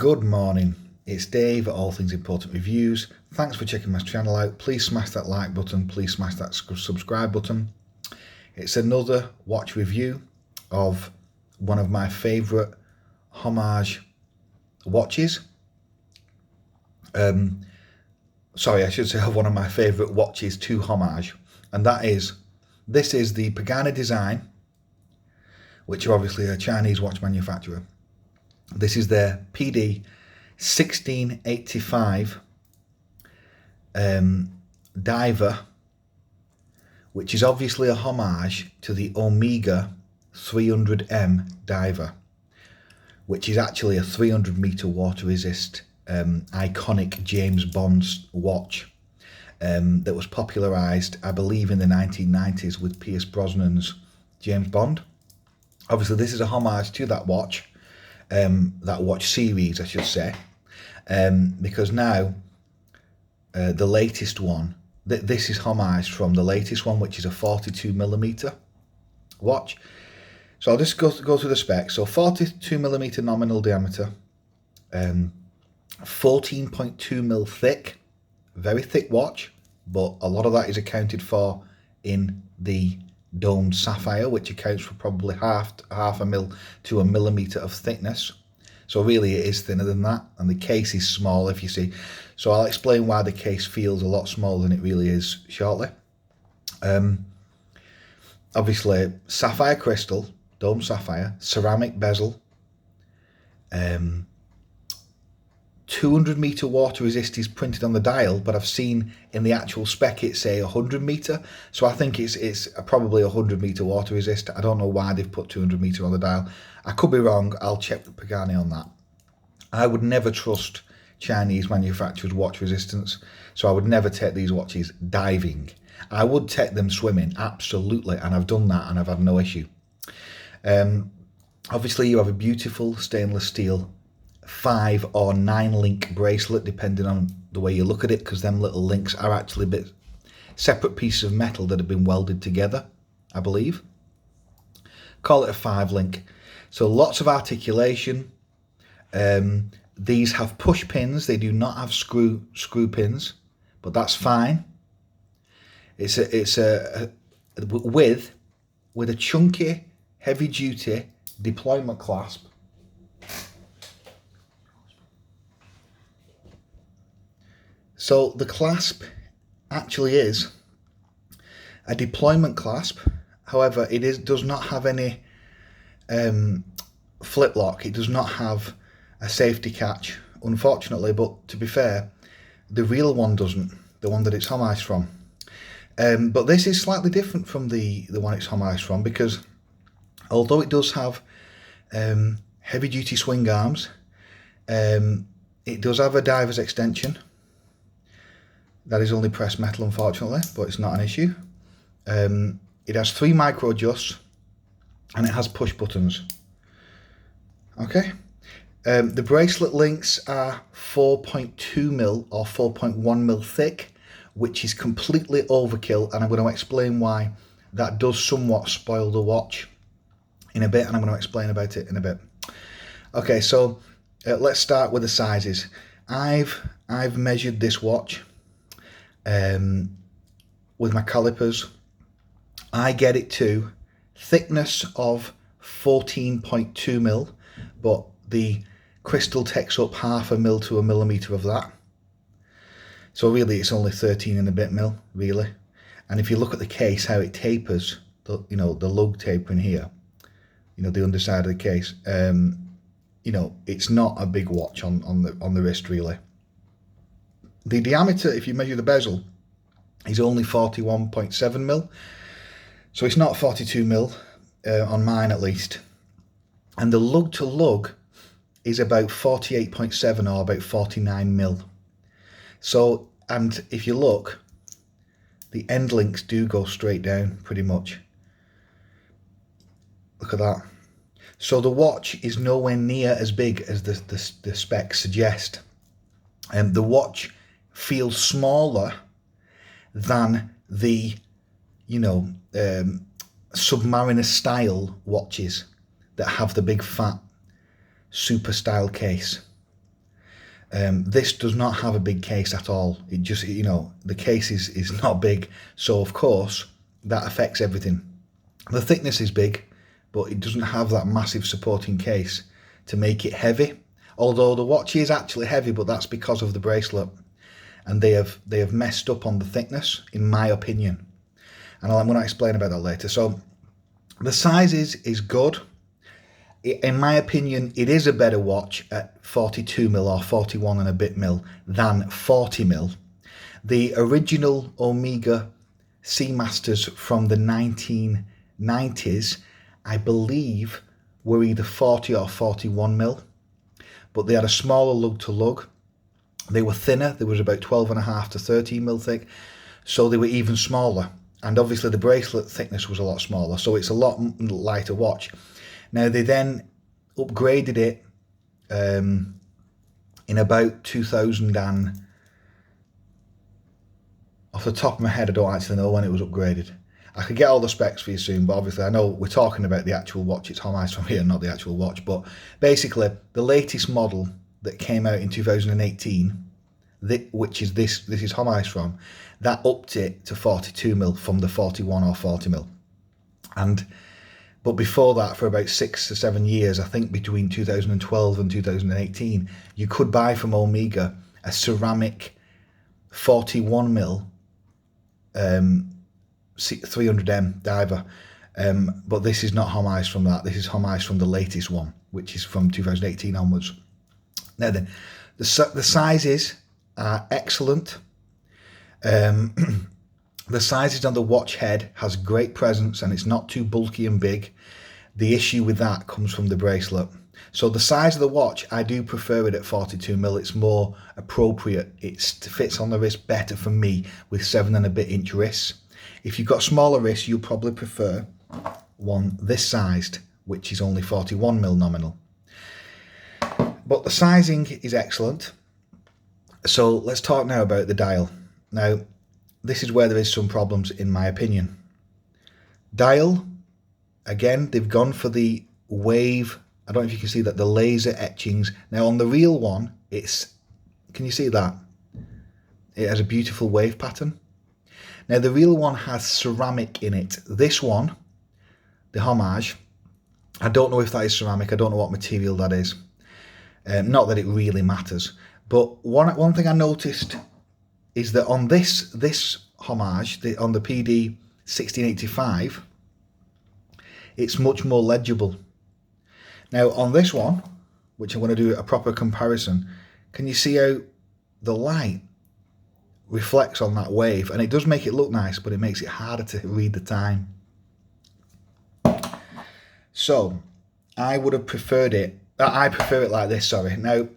Good morning, it's Dave at All Things Important Reviews. Thanks for checking my channel out. Please smash that like button, please smash that subscribe button. It's another watch review of one of my favourite homage watches. Sorry, I should say one of my favourite watches to homage, and this is the Pagani design, which are obviously a Chinese watch manufacturer. This is their PD-1685 diver, which is obviously a homage to the Omega 300M diver, which is actually a 300 meter water resist iconic James Bond watch that was popularized, I believe, in the 1990s with Pierce Brosnan's James Bond. Obviously, this is a homage to that watch series, I should say, because now the latest one, this is homage from the latest one, which is a 42mm watch. So I'll just go through the specs. So 42mm nominal diameter, 14.2mm thick, very thick watch, but a lot of that is accounted for in the domed sapphire, which accounts for probably half a mil to a millimeter of thickness. So really it is thinner than that, and the case is small, if you see. So I'll explain why the case feels a lot smaller than it really is shortly. Obviously sapphire crystal, domed sapphire, ceramic bezel, 200 meter water resist is printed on the dial, but I've seen in the actual spec it say 100 meter, so I think it's probably 100 meter water resist. I don't know why they've put 200 meter on the dial. I could be wrong. I'll check the Pagani on that. I would never trust Chinese manufacturers' watch resistance, so I would never take these watches diving. I would take them swimming, absolutely, and I've done that and I've had no issue. Obviously you have a beautiful stainless steel 5 or 9 link bracelet, depending on the way you look at it, because them little links are actually separate pieces of metal that have been welded together, I believe. Call it a 5 link. So lots of articulation. These have push pins. They do not have screw pins, but that's fine. It's a with a chunky, heavy duty deployment clasp. So the clasp actually is a deployment clasp. However, does not have any flip lock. It does not have a safety catch, unfortunately. But to be fair, the real one doesn't. The one that it's homaged from. But this is slightly different from the one it's homaged from, because although it does have heavy duty swing arms, it does have a diver's extension. That is only pressed metal, unfortunately, but it's not an issue. It has 3 micro adjusts, and it has push buttons. Okay. The bracelet links are 4.2mm or 4.1mm thick, which is completely overkill, and I'm going to explain why that does somewhat spoil the watch in a bit, and I'm going to explain about it in a bit. Okay, so let's start with the sizes. I've measured this watch with my calipers. I get it to thickness of 14.2mm, but the crystal takes up half a mil to a millimeter of that. So really it's only 13 and a bit mil, really. And if you look at the case, how it tapers, the lug tapering here, the underside of the case, it's not a big watch on the wrist, really. The diameter, if you measure the bezel, is only 41.7mm, so it's not 42mm on mine at least. And the lug to lug is about 48.7 or about 49mm. So, and if you look, the end links do go straight down pretty much. Look at that. So the watch is nowhere near as big as the specs suggest. The watch feels smaller than the Submariner style watches that have the big fat super style case. This does not have a big case at all. It just, you know, the case is not big, so of course that affects everything. The thickness is big, but it doesn't have that massive supporting case to make it heavy. Although the watch is actually heavy, but that's because of the bracelet, and they have messed up on the thickness, in my opinion. And I'm going to explain about that later. So the size is good. In my opinion, it is a better watch at 42mm or 41 and a bit mil than 40mm. The original Omega Seamasters from the 1990s, I believe, were either 40 or 41mm, but they had a smaller lug to lug. They were thinner. They was about 12.5 to 13mm thick, so they were even smaller. And obviously the bracelet thickness was a lot smaller, so it's a lot lighter watch. Now they then upgraded it in about 2000 and, off the top of my head, I don't actually know when it was upgraded. I could get all the specs for you soon, but obviously I know we're talking about the actual watch. It's homaged from here, not the actual watch. But basically, the latest model that came out in 2018, which is this is homaged from, that upped it to 42mm from the 41 or 40mm. But before that, for about 6 or 7 years, I think between 2012 and 2018, you could buy from Omega a ceramic 41mm 300M diver. But this is not homaged from that. This is homaged from the latest one, which is from 2018 onwards. Now then, the sizes are excellent. The sizes on the watch head has great presence, and it's not too bulky and big. The issue with that comes from the bracelet. So the size of the watch, I do prefer it at 42mm. It's more appropriate. It fits on the wrist better for me with 7 and a bit inch wrists. If you've got smaller wrists, you'll probably prefer one this sized, which is only 41mm nominal. But the sizing is excellent. So let's talk now about the dial. Now, this is where there is some problems, in my opinion. Dial, again, they've gone for the wave. I don't know if you can see that, the laser etchings. Now on the real one, can you see that? It has a beautiful wave pattern. Now the real one has ceramic in it. This one, the homage, I don't know if that is ceramic. I don't know what material that is. Not that it really matters. But one thing I noticed is that on this homage, on the PD-1685, it's much more legible. Now on this one, which I'm going to do a proper comparison, can you see how the light reflects on that wave? And it does make it look nice, but it makes it harder to read the time. So I would have preferred it. I prefer it like this, sorry. Now,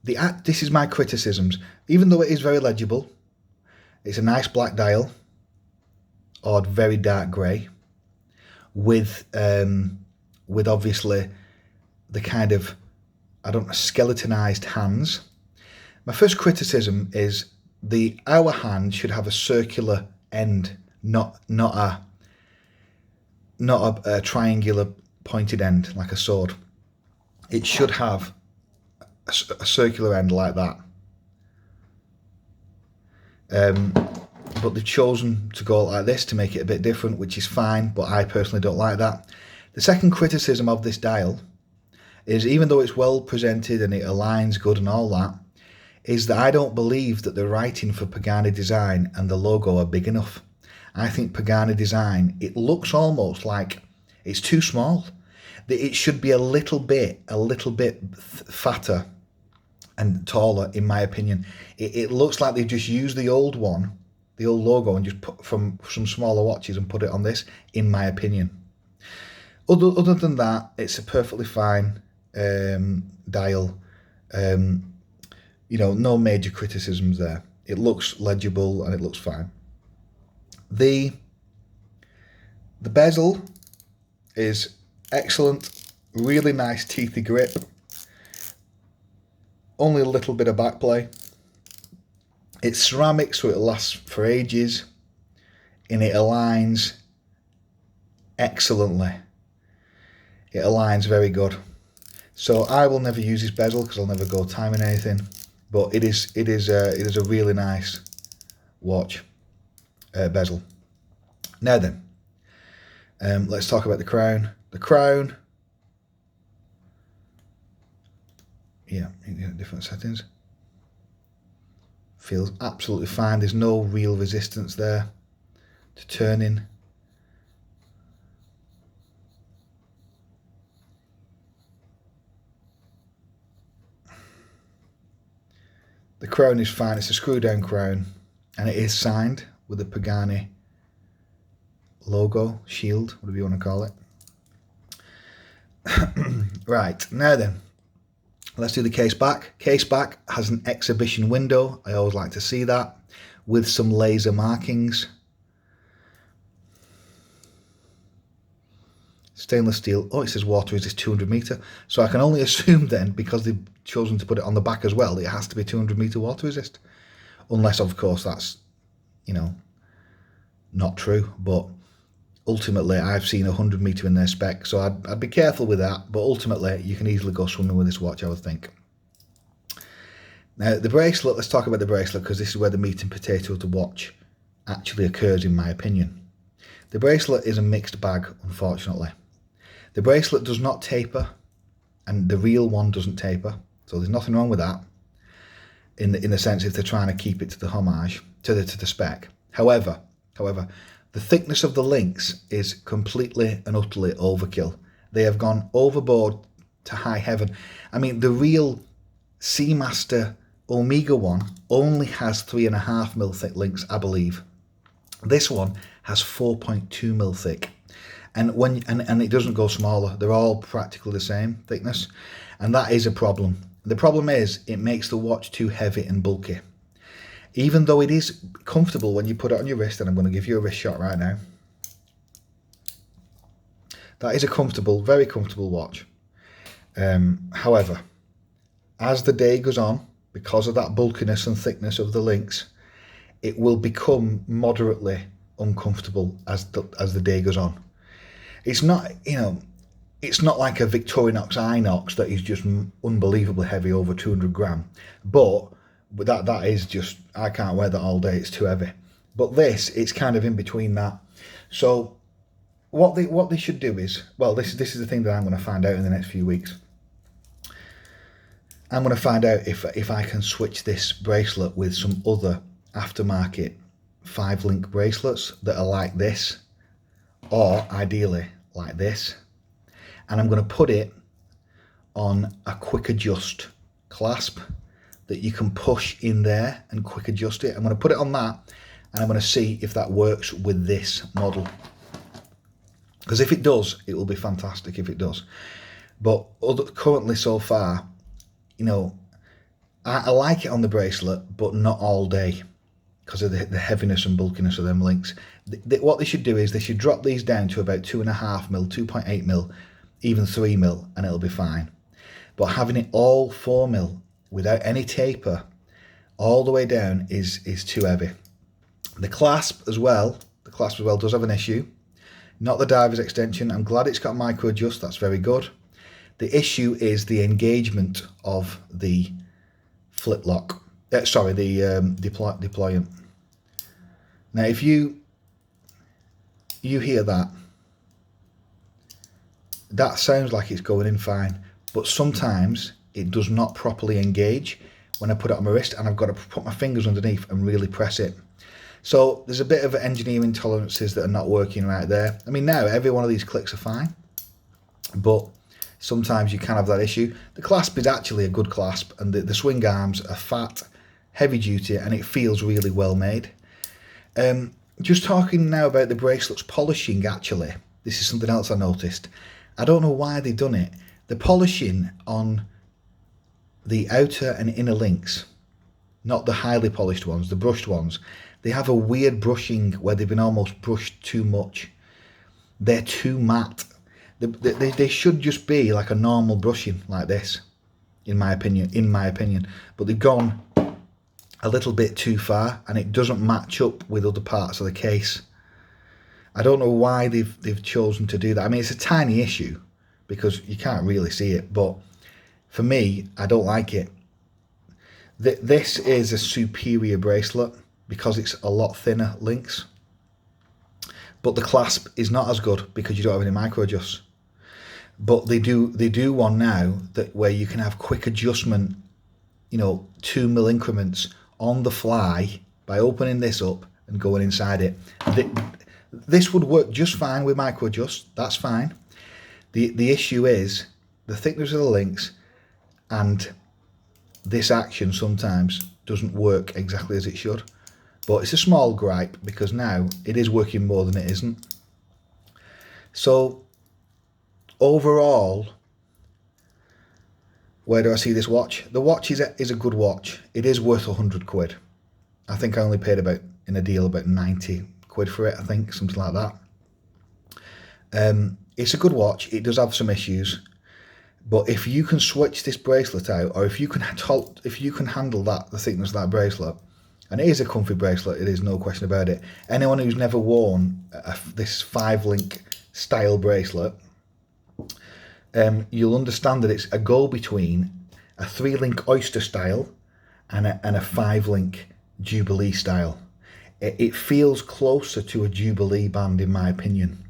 this is my criticisms. Even though it is very legible, it's a nice black dial, or very dark grey, with obviously the kind of, I don't know, skeletonized hands. My first criticism is the hour hand should have a circular end, not a triangular pointed end like a sword. It should have a circular end like that. But they've chosen to go like this to make it a bit different, which is fine, but I personally don't like that. The second criticism of this dial is, even though it's well presented and it aligns good and all that, is that I don't believe that the writing for Pagani Design and the logo are big enough. I think Pagani Design, it looks almost like it's too small. It should be a little bit fatter and taller, in my opinion. It looks like they've just used the old one, the old logo, and just put from some smaller watches and put it on this, in my opinion. Other than that, it's a perfectly fine dial. You know, no major criticisms there. It looks legible and it looks fine. The bezel is excellent, really nice teethy grip. Only a little bit of back play. It's ceramic, so it lasts for ages, and it aligns excellently. It aligns very good. So I will never use this bezel because I'll never go timing anything. but it is a really nice watch bezel. Now then, let's talk about the crown. The crown, yeah, different settings. Feels absolutely fine. There's no real resistance there to turning. The crown is fine. It's a screw down crown, and it is signed with the Pagani logo, shield, whatever you want to call it. Right, now then, let's do the case back. Case back has an exhibition window. I always like to see that, with some laser markings. Stainless steel. Oh, it says water resist 200 meter. So I can only assume then, because they've chosen to put it on the back as well, it has to be 200 meter water resist. Unless, of course, that's, you know, not true. But ultimately, I've seen 100 meter in their spec, so I'd be careful with that. But ultimately, you can easily go swimming with this watch, I would think. Now, the bracelet, let's talk about the bracelet, because this is where the meat and potato of the watch actually occurs, in my opinion. The bracelet is a mixed bag, unfortunately. The bracelet does not taper, and the real one doesn't taper, so there's nothing wrong with that, in the sense if they're trying to keep it to the homage, to the spec. However, the thickness of the links is completely and utterly overkill. They have gone overboard to high heaven. I mean, the real Seamaster Omega one only has 3.5mm thick links, I believe. This one has 4.2mm thick, and it doesn't go smaller. They're all practically the same thickness, and that is a problem. The problem is it makes the watch too heavy and bulky. Even though it is comfortable when you put it on your wrist, and I'm going to give you a wrist shot right now. That is a comfortable, very comfortable watch. However, as the day goes on, because of that bulkiness and thickness of the links, it will become moderately uncomfortable as the day goes on. It's not, you know, it's not like a Victorinox Inox that is just unbelievably heavy, over 200 gram. But that is just, I can't wear that all day, it's too heavy. But this, it's kind of in between that. So what they should do is, well, this is the thing that I'm going to find out in the next few weeks. I'm going to find out if I can switch this bracelet with some other aftermarket 5-link bracelets that are like this, or ideally like this, and I'm going to put it on a quick adjust clasp that you can push in there and quick adjust it. I'm going to put it on that, and I'm going to see if that works with this model, because if it does, it will be fantastic if it does. But currently so far, you know, I like it on the bracelet, but not all day, because of the heaviness and bulkiness of them links. What they should do is they should drop these down to about 2.5mm, 2.8mm, even 3mm, and it'll be fine. But having it all 4mm without any taper all the way down is too heavy. The clasp as well does have an issue. Not the diver's extension. I'm glad it's got micro adjust, that's very good. The issue is the engagement of the flip lock. Sorry, the deployant. Now, if you hear that, that sounds like it's going in fine, but sometimes it does not properly engage when I put it on my wrist, and I've got to put my fingers underneath and really press it. So there's a bit of engineering tolerances that are not working right there. I mean, now every one of these clicks are fine, but sometimes you can have that issue. The clasp is actually a good clasp, and the swing arms are fat, heavy duty, and it feels really well made. Just talking now about the bracelet's polishing, actually, this is something else I noticed. I don't know why they've done it. The polishing on the outer and inner links, not the highly polished ones, the brushed ones, they have a weird brushing where they've been almost brushed too much. They're too matte. They should just be like a normal brushing like this, in my opinion. But they've gone a little bit too far, and it doesn't match up with other parts of the case. I don't know why they've chosen to do that. I mean, it's a tiny issue because you can't really see it, but for me, I don't like it. This is a superior bracelet because it's a lot thinner links, but the clasp is not as good because you don't have any micro adjusts. But they do one now that where you can have quick adjustment, 2mm increments on the fly by opening this up and going inside it. This would work just fine with micro adjust. That's fine. The issue is the thickness of the links, and this action sometimes doesn't work exactly as it should. But it's a small gripe because now it is working more than it isn't. So overall, where do I see this watch? The watch is a good watch. It is worth 100 quid. I think I only paid in a deal about 90 quid for it, I think, something like that. It's a good watch. It does have some issues, but if you can switch this bracelet out, or if you can handle the thickness of that bracelet, and it is a comfy bracelet, it is no question about it. Anyone who's never worn this 5-link style bracelet, you'll understand that it's a go between a 3-link oyster style and a 5-link Jubilee style. It feels closer to a Jubilee band in my opinion,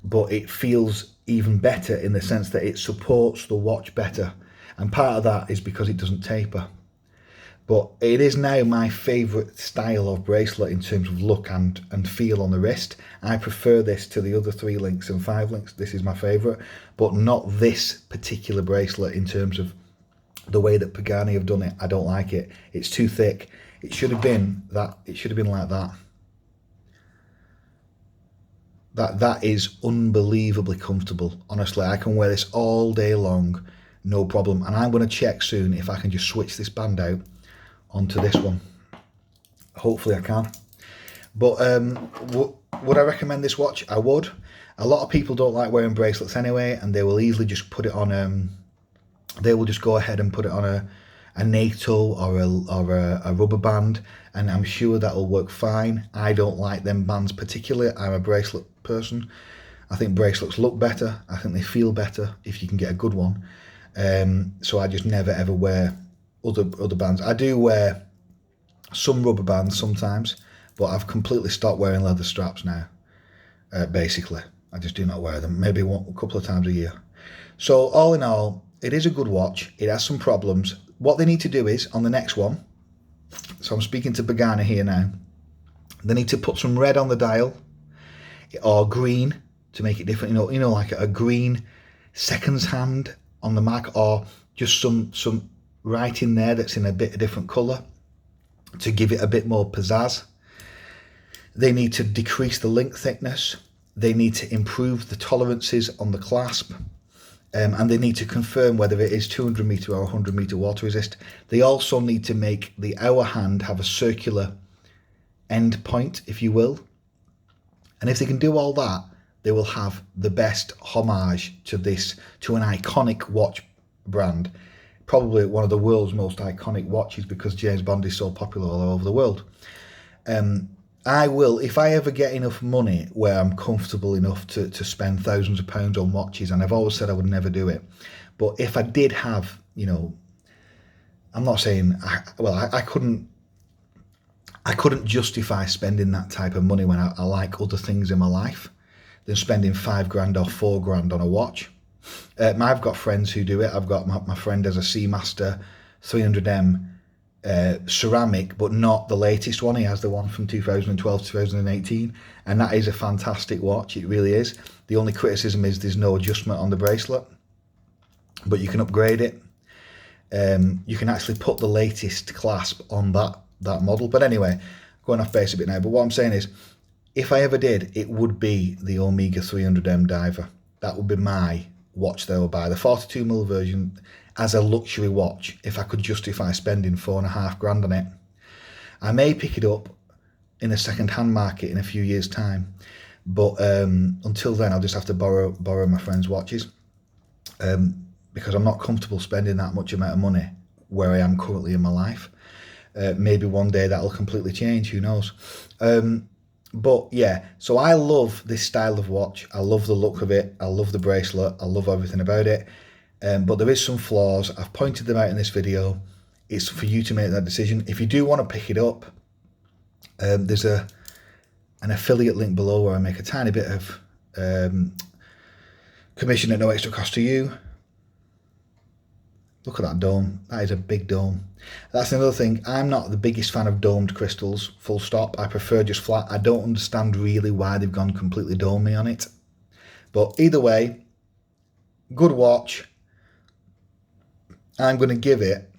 but it feels even better in the sense that it supports the watch better, and part of that is because it doesn't taper. But it is now my favourite style of bracelet in terms of look and feel on the wrist. I prefer this to the other 3 links and 5 links. This is my favourite, but not this particular bracelet in terms of the way that Pagani have done it. I don't like it. It's too thick. It should have been that. It should have been like that. That is unbelievably comfortable. Honestly, I can wear this all day long, no problem. And I'm going to check soon if I can just switch this band out onto this one. Hopefully I can. But would I recommend this watch? I would. A lot of people don't like wearing bracelets anyway, and they will easily just put it on. They will just go ahead and put it on a NATO or a rubber band, and I'm sure that will work fine. I don't like them bands particularly. I'm a bracelet person. I think bracelets look better. I think they feel better if you can get a good one. So I just never ever wear other bands. I do wear some rubber bands sometimes, but I've completely stopped wearing leather straps now. Basically, I just do not wear them. Maybe a couple of times a year. So all in all, it is a good watch. It has some problems. What they need to do is on the next one. So I'm speaking to Pagani here now. They need to put some red on the dial, or green to make it different. Like a green seconds hand on the Mac, or just some writing there that's in a bit of different colour to give it a bit more pizzazz. They need to decrease the link thickness. They need to improve the tolerances on the clasp. And they need to confirm whether it is 200 metre or 100 metre water resist. They also need to make the hour hand have a circular end point, if you will. And if they can do all that, they will have the best homage to an iconic watch brand. Probably one of the world's most iconic watches, because James Bond is so popular all over the world. I will, if I ever get enough money where I'm comfortable enough to spend thousands of pounds on watches, and I've always said I would never do it, but if I did have, I'm not saying, I couldn't justify spending that type of money when I like other things in my life than spending £5 grand or £4 grand on a watch. I've got friends who do it. I've got my friend has a Seamaster 300M ceramic, but not the latest one. He has the one from 2012 2018, and that is a fantastic watch. It really is. The only criticism is there's no adjustment on the bracelet, but you can upgrade it. You can actually put the latest clasp on that model. But anyway, going off base a bit now, but what I'm saying is, if I ever did, it would be the Omega 300M Diver. That would be my watch that I would buy, the 42mm version, as a luxury watch, if I could justify spending £4.5 grand on it. I may pick it up in a second-hand market in a few years' time, but until then I'll just have to borrow my friends' watches, because I'm not comfortable spending that much amount of money where I am currently in my life. Maybe one day that'll completely change, who knows. But yeah, so I love this style of watch. I love the look of it. I love the bracelet. I love everything about it. But there is some flaws. I've pointed them out in this video. it's for you to make that decision. If you do want to pick it up, there's an affiliate link below where I make a tiny bit of commission at no extra cost to you. Look at that dome. That is a big dome. That's another thing. I'm not the biggest fan of domed crystals, full stop. I prefer just flat. I don't understand really why they've gone completely domey on it. But either way, good watch. I'm going to give it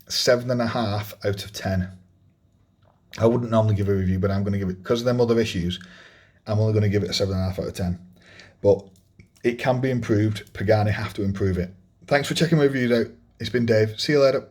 7.5 out of 10. I wouldn't normally give a review, but I'm going to give it, because of them other issues, I'm only going to give it a 7.5 out of 10. But it can be improved. Pagani have to improve it. Thanks for checking my reviews out. It's been Dave. See you later.